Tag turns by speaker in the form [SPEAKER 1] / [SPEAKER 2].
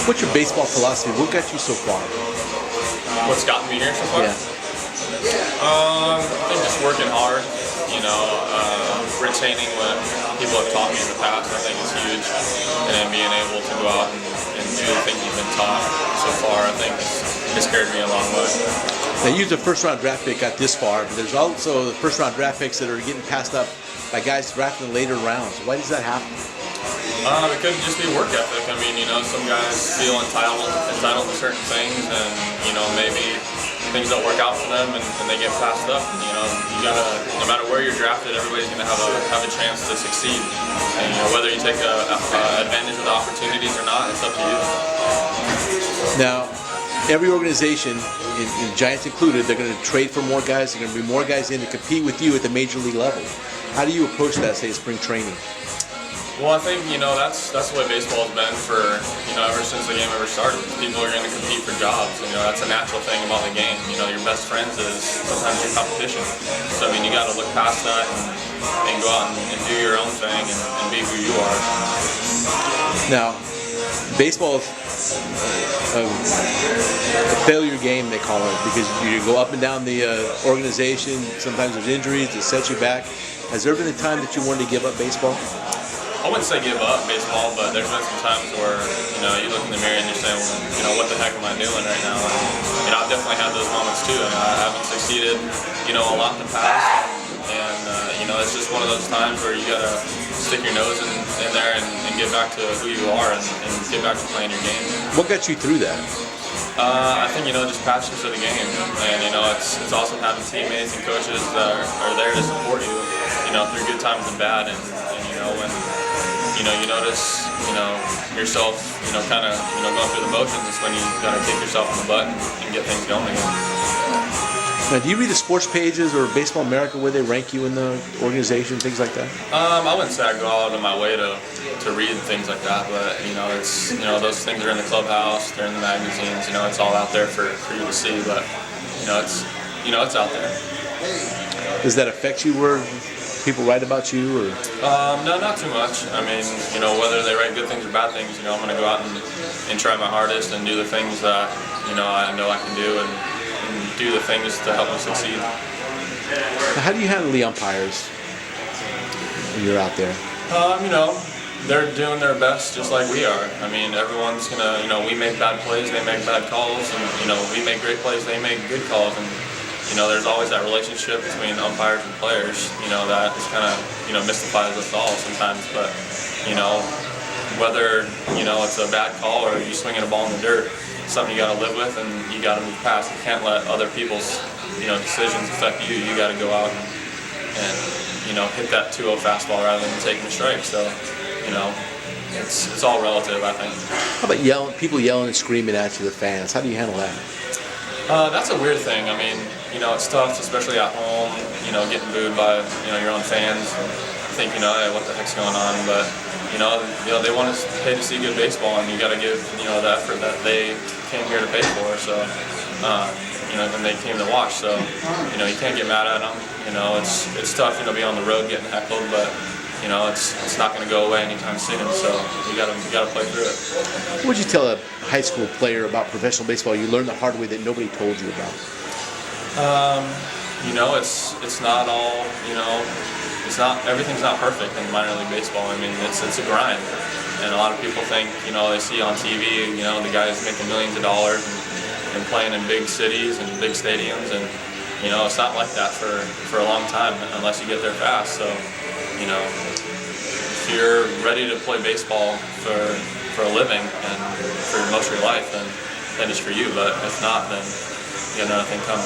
[SPEAKER 1] What's your baseball philosophy? What got you so far?
[SPEAKER 2] What's gotten me here so far?
[SPEAKER 1] Yeah.
[SPEAKER 2] I think just working hard, retaining what people have taught me in the past, I think is huge. And then being able to go out and do the things you've been taught so far, I think has carried me a long way.
[SPEAKER 1] Now, you used a first-round draft pick, got this far, but there's also the first-round draft picks that are getting passed up by guys drafted in later rounds. Why does that happen?
[SPEAKER 2] It could just be work ethic. I mean, some guys feel entitled to certain things, and maybe things don't work out for them, and they get passed up. And, you gotta, no matter where you're drafted, everybody's gonna have a chance to succeed. And whether you take advantage of the opportunities or not, it's up to you.
[SPEAKER 1] Now, every organization, Giants included, they're going to trade for more guys. They're going to bring more guys in to compete with you at the major league level. How do you approach that, say, spring training?
[SPEAKER 2] Well, I think that's the way baseball has been for ever since the game ever started. People are going to compete for jobs. That's a natural thing about the game. Your best friends is sometimes your competition. So you got to look past that and go out and do your own thing and be who you are.
[SPEAKER 1] Now, baseball is a failure game, they call it, because you go up and down the organization. Sometimes there's injuries that set you back. Has there been a time that you wanted to give up baseball?
[SPEAKER 2] I wouldn't say give up baseball, but there's been some times where you look in the mirror and you're saying, what the heck am I doing right now? And I've definitely had those moments too. I haven't succeeded, a lot in the past, and it's just one of those times where you gotta stick your nose in there and get back to who you are and get back to playing your game.
[SPEAKER 1] What got you through that?
[SPEAKER 2] I think just passion for the game, and it's also having teammates and coaches that are there to support you, through good times and bad, and when you notice yourself kind of going through the motions, it's when you gotta kick yourself in the butt and get things going again.
[SPEAKER 1] Now, do you read the sports pages or Baseball America where they rank you in the organization, things like that?
[SPEAKER 2] I wouldn't say I go out of my way to read things like that, but it's those things are in the clubhouse, they're in the magazines, it's all out there for you to see, but it's out there.
[SPEAKER 1] Does that affect you where people write about you, or?
[SPEAKER 2] No, not too much. I mean, whether they write good things or bad things, I'm going to go out and try my hardest and do the things that I know I can do and do the things to help me succeed.
[SPEAKER 1] Now, how do you handle the umpires when you're out there?
[SPEAKER 2] They're doing their best just like we are. I mean, everyone's gonna, we make bad plays, they make bad calls, and we make great plays, they make good calls, and there's always that relationship between umpires and players. That is kind of mystifies us all sometimes, but whether it's a bad call or you swinging a ball in the dirt, it's something you got to live with and you got to move past. You can't let other people's decisions affect you. You got to go out and hit that 2-0 fastball rather than taking a strike. So it's all relative, I think.
[SPEAKER 1] How about people yelling and screaming at you, the fans? How do you handle that?
[SPEAKER 2] That's a weird thing. I mean, it's tough, especially at home, getting booed by, your own fans. Think, hey, what the heck's going on? But, they want us to pay to see good baseball, and you got to give, the effort that they came here to pay for. So, and they came to watch. So, you can't get mad at them. It's tough, being on the road getting heckled, but it's not going to go away anytime soon. So you got to play through it.
[SPEAKER 1] What would you tell a high school player about professional baseball you learned the hard way that nobody told you about?
[SPEAKER 2] It's not all, everything's not perfect in minor league baseball. I mean, it's a grind, and a lot of people think, they see on TV, the guys making millions of dollars and playing in big cities and big stadiums, and it's not like that for a long time unless you get there fast. So, if you're ready to play baseball for a living and for most of your life, then it's for you. But if not, then you got another thing coming.